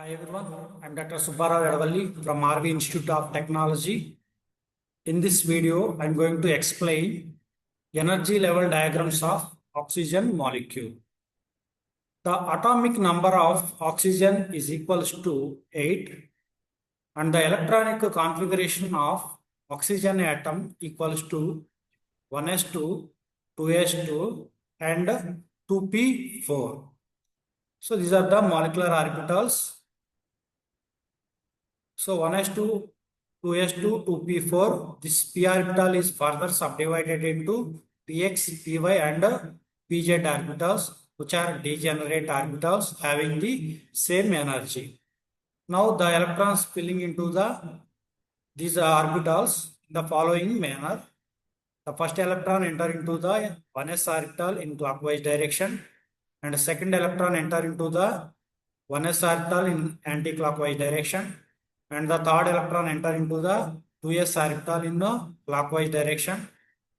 Hi everyone, I'm DR.Subbarao from RV Institute of Technology. In this video, I'm going to explain energy level diagrams of oxygen molecule. The atomic number of oxygen is equals to 8 and the electronic configuration of oxygen atom equals to 1s2, 2s2 and 2p4. So these are the molecular orbitals. So 1s2, 2s2, 2p4. This p orbital is further subdivided into px, py and pz orbitals, which are degenerate orbitals having the same energy. Now the electrons filling into these orbitals in the following manner. The first electron enter into the 1s orbital in clockwise direction and the second electron enter into the 1s orbital in anti-clockwise direction and the third electron enter into the 2s orbital in clockwise direction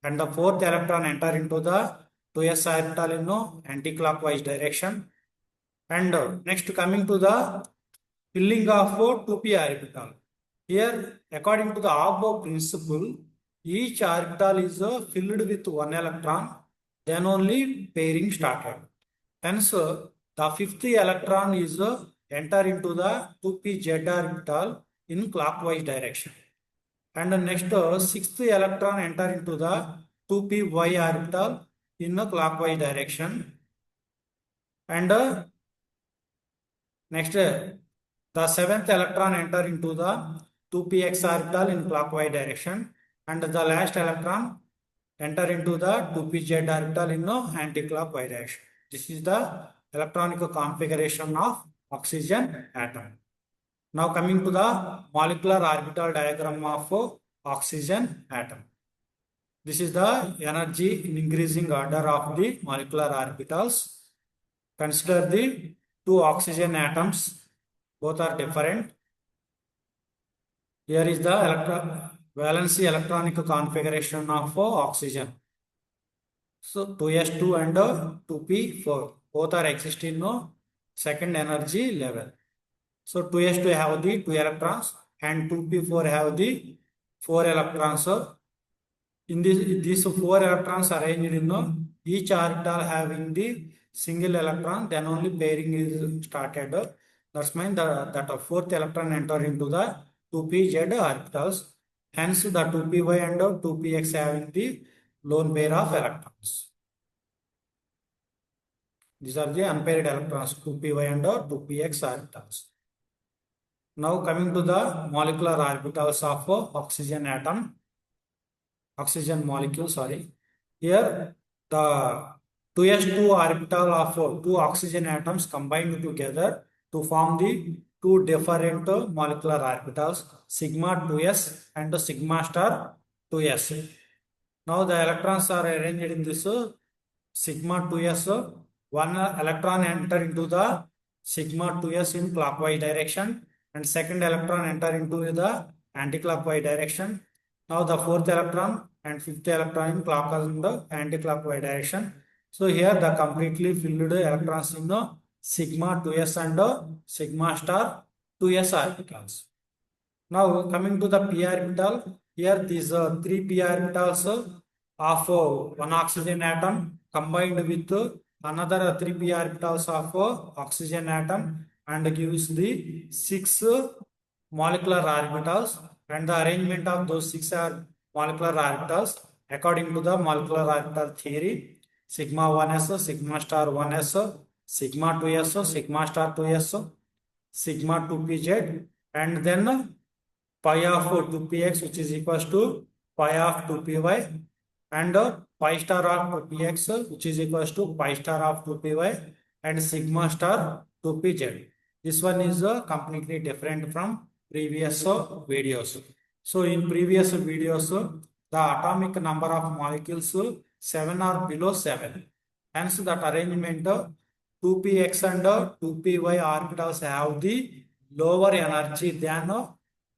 and the fourth electron enter into the 2s orbital in anti-clockwise direction. And next coming to the filling of 2p orbital. Here, according to the above principle, each orbital is filled with one electron, then only pairing started. Hence, the fifth electron is enter into the 2pz orbital in clockwise direction. And the next sixth electron enter into the 2py orbital in a clockwise direction. And next, the seventh electron enter into the 2px orbital in clockwise direction and the last electron enter into the 2pz orbital in anti-clockwise direction. This is the electronic configuration of oxygen atom. Now coming to the molecular orbital diagram of oxygen atom. This is the energy in increasing order of the molecular orbitals. Consider the two oxygen atoms. Both are different. Here is the valency electronic configuration of oxygen. So 2s2 and 2p4 both are existing no second energy level. So 2s2 have the 2 electrons and 2p4 have the 4 electrons. In these 4 electrons arranged in each orbital having the single electron, then only pairing is started. That's mean that fourth electron enter into the 2pz orbitals. Hence, the 2py and 2px having the lone pair of electrons. These are the unpaired electrons, 2py and 2px orbitals. Now coming to the molecular orbitals of oxygen atom, oxygen molecule, sorry. Here, the 2s2 orbital of two oxygen atoms combined together to form the two different molecular orbitals, sigma 2s and sigma star 2s. Now the electrons are arranged in this sigma 2s. One electron enter into the sigma 2s in clockwise direction and second electron enter into the anti-clockwise direction. Now the fourth electron and fifth electron in clockwise and anti-clockwise direction. So here the completely filled electrons in the sigma 2s and sigma star 2s orbitals. Now coming to the p orbital, here these three p orbitals of one oxygen atom combined with another three p orbitals of oxygen atom and gives the six molecular orbitals, and the arrangement of those six molecular orbitals according to the molecular orbital theory: sigma 1s, sigma star 1s, sigma 2s, sigma star 2s, sigma 2pz, and then pi of 2px, which is equals to pi of 2py, and pi star of 2px, which is equals to pi star of 2py, and sigma star 2pz. This one is completely different from previous videos. So in previous videos, the atomic number of molecules 7 or below 7. Hence that arrangement 2px and 2py orbitals have the lower energy than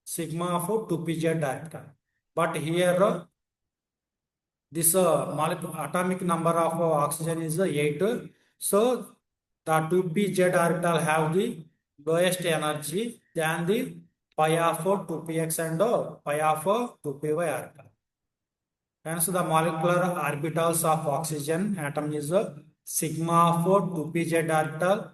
sigma of 2pz orbital. But here this atomic number of oxygen is 8. So the 2pz orbital have the lowest energy than the pi of 2px and pi of 2py orbital. Hence, the molecular orbitals of oxygen atom is sigma of 2pz orbital.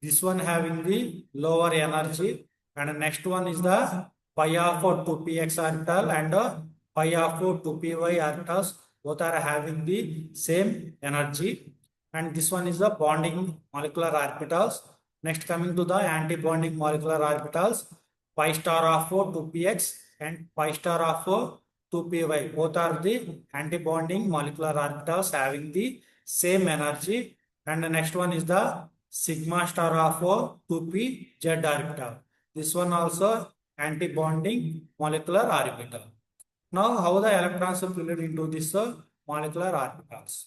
This one having the lower energy, and next one is the pi of 2px orbital and pi of 2py orbitals. Both are having the same energy, and this one is the bonding molecular orbitals. Next, coming to the anti-bonding molecular orbitals, pi star of 2px and pi star of 2py. Both are the anti-bonding molecular orbitals having the same energy. And the next one is the sigma star of 2p z orbital. This one also anti-bonding molecular orbital. Now, how the electrons are filled into this molecular orbitals?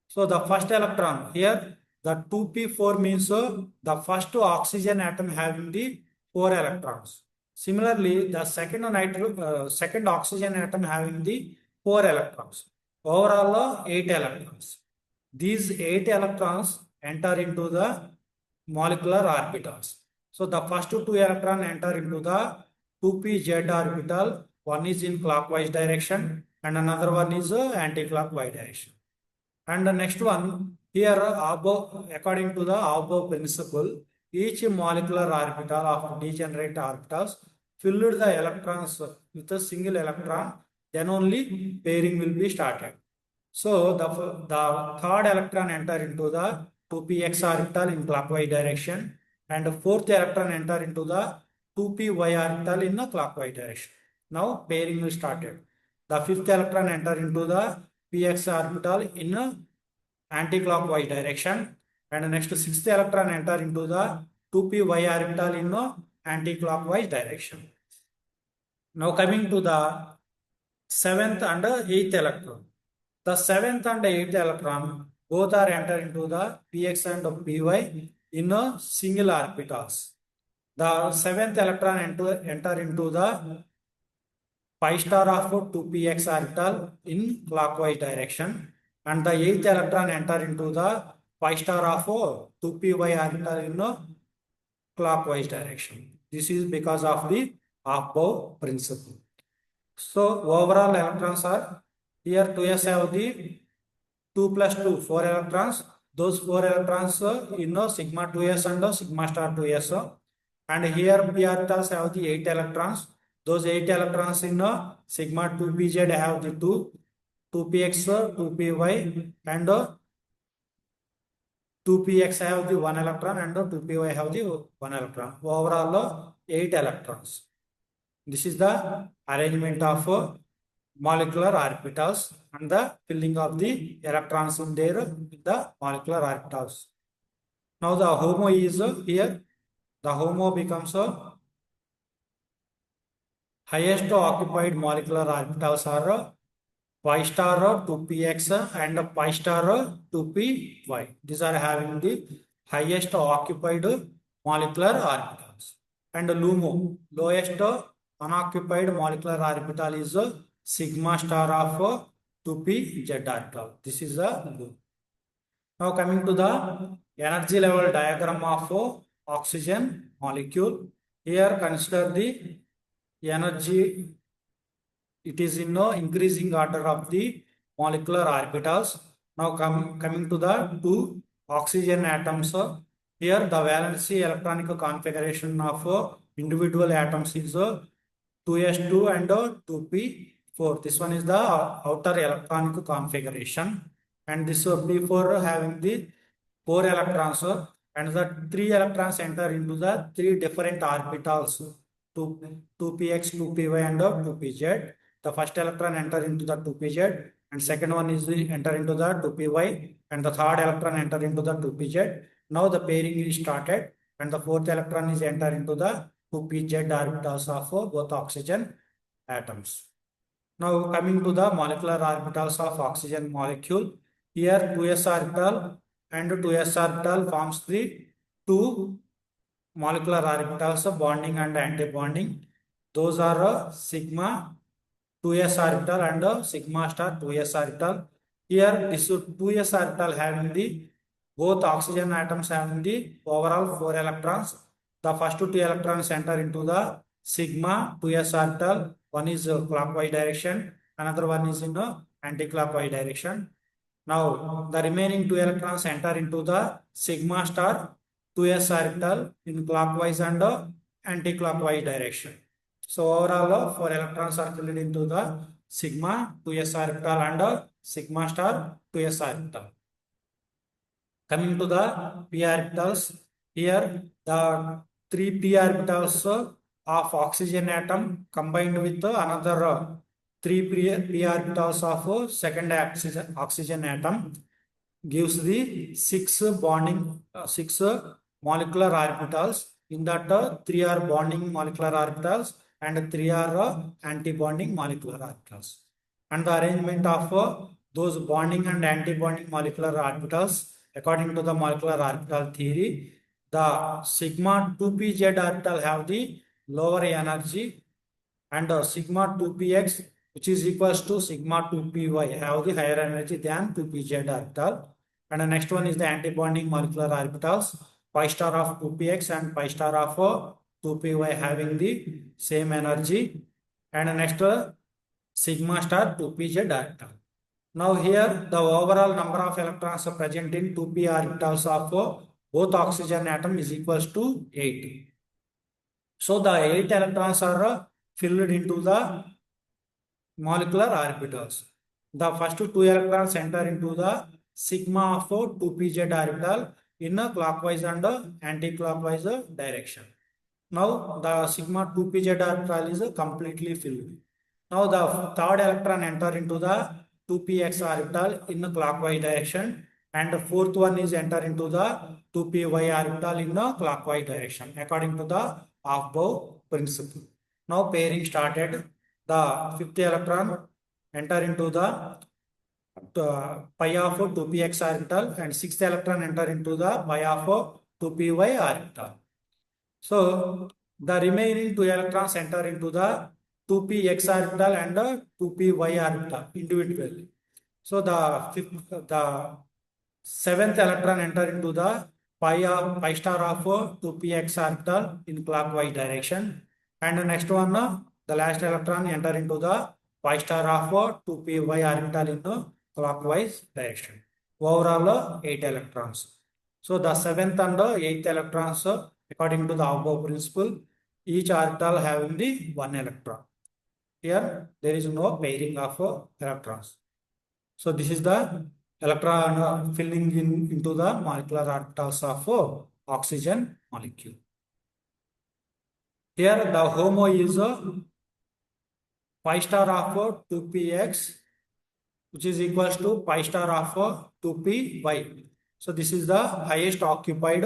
So, the first electron here, the 2p4 means the first oxygen atom having the 4 electrons. Similarly, the second oxygen atom having the 4 electrons. Overall, 8 electrons. These 8 electrons enter into the molecular orbitals. So the first two electrons enter into the 2pz orbital. One is in clockwise direction and another one is anti-clockwise direction. And the next one here above, according to the above principle, each molecular orbital of degenerate orbitals filled the electrons with a single electron, then only pairing will be started. So the third electron enter into the 2px orbital in clockwise direction, and the fourth electron enter into the 2py orbital in the clockwise direction. Now pairing will started. The fifth electron enter into the px orbital in anti-clockwise direction, and the next sixth electron enter into the 2py orbital in anti-clockwise direction. Now coming to the seventh and eighth electron. The seventh and eighth electron both are enter into the px and py in a single orbitals. The seventh electron enter into the pi star of 2px orbital in clockwise direction, and the eighth electron enter into the pi star of 2py orbital in clockwise direction. This is because of the half-bow principle. So overall electrons are here 2s have the 2 plus 2, 4 electrons. Those 4 electrons in sigma 2s and sigma star 2s. And here p orbitals have the 8 electrons. Those 8 electrons in sigma 2pz have the 2px, 2py, and 2px have the 1 electron and 2py have the 1 electron. Overall 8 electrons. This is the arrangement of molecular orbitals and the filling of the electrons in there with the molecular orbitals. Now the HOMO is here. The HOMO becomes highest occupied molecular orbitals are pi star 2px and pi star 2py. These are having the highest occupied molecular orbitals. And LUMO, lowest unoccupied molecular orbital is sigma star of 2pz orbital. This is the LUMO. Now coming to the energy level diagram of oxygen molecule. Here consider the energy. It is in increasing order of the molecular orbitals. Now coming to the two oxygen atoms. Here the valency electronic configuration of individual atoms is 2s2 and 2p4. This one is the outer electronic configuration, and this p4 having the 4 electrons, and the 3 electrons enter into the 3 different orbitals, 2px, 2py and 2pz. The first electron enter into the 2pz, and second one is enter into the 2py, and the third electron enter into the 2pz. Now the pairing is started, and the fourth electron is enter into the 2pz orbitals of both oxygen atoms. Now coming to the molecular orbitals of oxygen molecule. Here 2s orbital and 2s orbital forms the two molecular orbitals of bonding and anti-bonding. Those are sigma 2s orbital and sigma star 2s orbital. Here this 2s orbital having the both oxygen atoms having the overall 4 electrons. the first two electrons enter into the sigma 2s orbital. One is clockwise direction, another one is in anti-clockwise direction. Now the remaining two electrons enter into the sigma star 2s orbital in clockwise and anti-clockwise direction. So overall, four electrons are filled into the sigma 2s orbital and sigma star 2s orbital. Coming to the p orbitals, here the three p orbitals of oxygen atom combined with another three p orbitals of second oxygen atom gives the six molecular orbitals. In that, three are bonding molecular orbitals and three are anti-bonding molecular orbitals. And the arrangement of those bonding and anti-bonding molecular orbitals, according to the molecular orbital theory, the sigma 2pz orbital have the lower energy, and sigma 2px, which is equals to sigma 2py, have the higher energy than 2pz orbital. And the next one is the anti-bonding molecular orbitals, pi star of 2px and pi star of 2py having the same energy. And the next sigma star 2pz orbital. Now here the overall number of electrons present in 2p orbitals of both oxygen atom is equals to 8. So the 8 electrons are filled into the molecular orbitals. The first two electrons enter into the sigma of 2pz orbital in a clockwise and anti-clockwise direction. Now the sigma 2pz orbital is completely filled. Now the third electron enter into the 2px orbital in a clockwise direction, and the fourth one is enter into the 2py orbital in a clockwise direction according to the Aufbau principle. Now pairing started. The fifth electron enter into the pi of 2px orbital, and sixth electron enter into the pi of 2py orbital. So the remaining two electrons enter into the 2px orbital and 2py orbital individually. So the seventh electron enter into the pi star of 2px orbital in clockwise direction, and the next one, the last electron enter into the pi star of 2py orbital in clockwise direction. Overall 8 electrons. So the seventh and eighth electrons, according to the Aufbau principle, each orbital having the one electron. Here there is no pairing of electrons. So this is the electron filling into the molecular orbitals of oxygen molecule. Here the HOMO is pi star of 2px, which is equals to pi star of 2py. So this is the highest occupied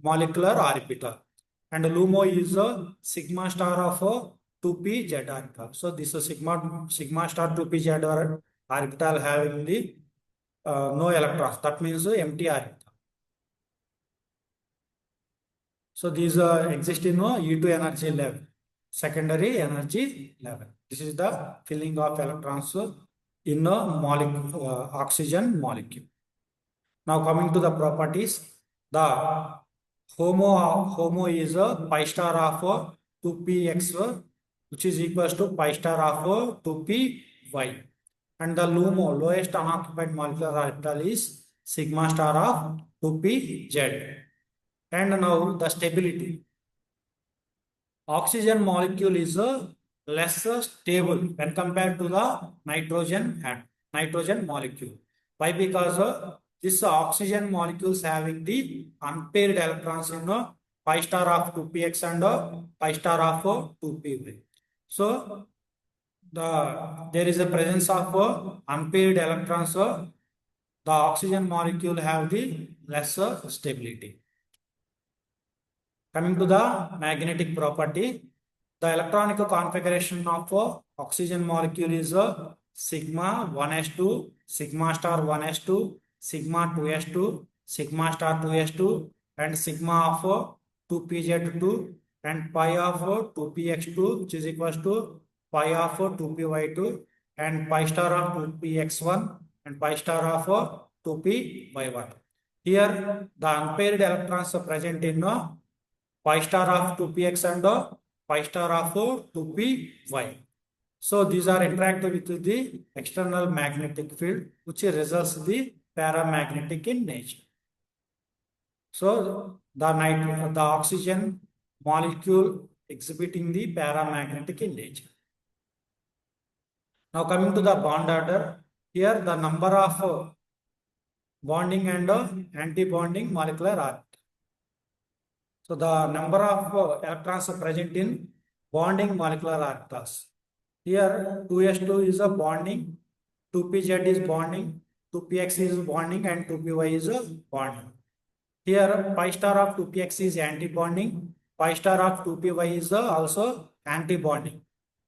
molecular orbital. And LUMO is sigma star of 2pz orbital. So this is sigma star 2pz orbital having the no electrons. That means empty orbital. So these exist in E2 energy level, secondary energy level. This is the filling of electrons in a oxygen molecule. Now coming to the properties, the HOMO is pi star of 2px, which is equals to pi star of 2py. And the LUMO, lowest unoccupied molecular orbital, is sigma star of 2pz. And now the stability. Oxygen molecule is less stable when compared to the nitrogen molecule. Why? Because this oxygen molecules having the unpaired electrons in pi star of 2px and pi star of 2py. So there is a presence of unpaired electrons, so the oxygen molecule have the lesser stability. Coming to the magnetic property, the electronic configuration of oxygen molecule is sigma 1s2, sigma star 1s2, sigma 2s2, sigma star 2s2, and sigma of 2pz2, and pi of 2px2, which is equals to pi of 2py2, and pi star of 2px1, and pi star of 2py1. Here the unpaired electrons are present in pi star of 2px and pi star of 2py. So these are interactive with the external magnetic field, which results the paramagnetic in nature. So the oxygen molecule exhibiting the paramagnetic in nature. Now coming to the bond order, here the number of bonding and anti-bonding molecular orbit. So the number of electrons are present in bonding molecular orbitals. Here 2s2 is a bonding, 2pz is bonding, 2px is bonding, and 2py is a bonding. Here pi star of 2px is anti-bonding, pi star of 2py is also anti-bonding,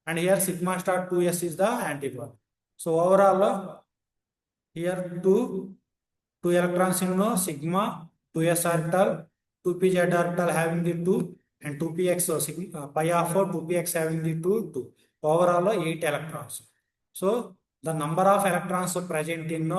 and here sigma star 2s is the anti-bond. So overall here two electrons in sigma, 2s orbital, 2pz orbital having the 2, and 2px, so pi of 2px having the 2. Overall 8 electrons. So the number of electrons present in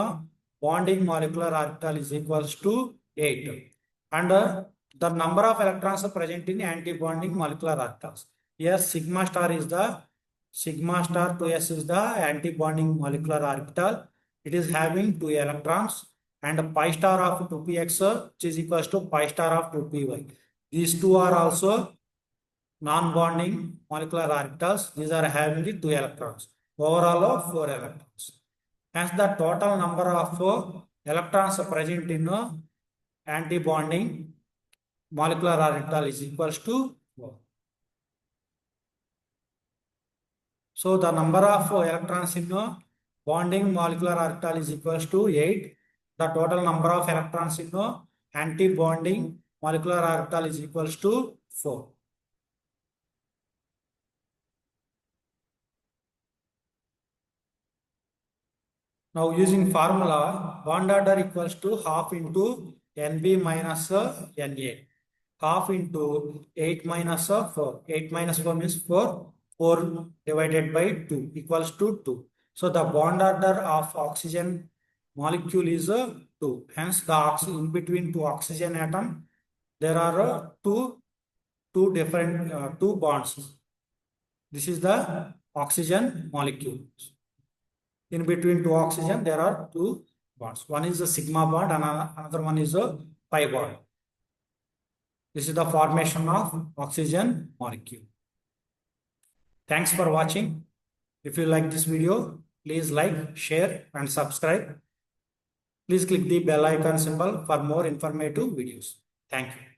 bonding molecular orbital is equals to 8. And the number of electrons present in anti-bonding molecular orbitals. Here sigma star 2s is the anti-bonding molecular orbital. It is having 2 electrons, and pi star of 2px, which is equals to pi star of 2py. These two are also non-bonding molecular orbitals. These are having the 2 electrons. Overall of 4 electrons. Hence the total number of electrons present in anti-bonding molecular orbital is equals to 4. So the number of electrons in bonding molecular orbital is equals to 8. The total number of electrons in anti-bonding molecular orbital is equals to 4. Now using formula, bond order equals to half into Nb minus Na. Half into 8 minus 4. 8 minus 4 means 4. 4 divided by 2 equals to 2. So the bond order of oxygen molecule is 2. Hence the in between two oxygen atom, there are two different two bonds. This is the oxygen molecule. In between two oxygen, there are two bonds. One is a sigma bond and another one is a pi bond. This is the formation of oxygen molecule. Thanks for watching. If you like this video, please like, share and subscribe. Please click the bell icon symbol for more informative videos. Thank you.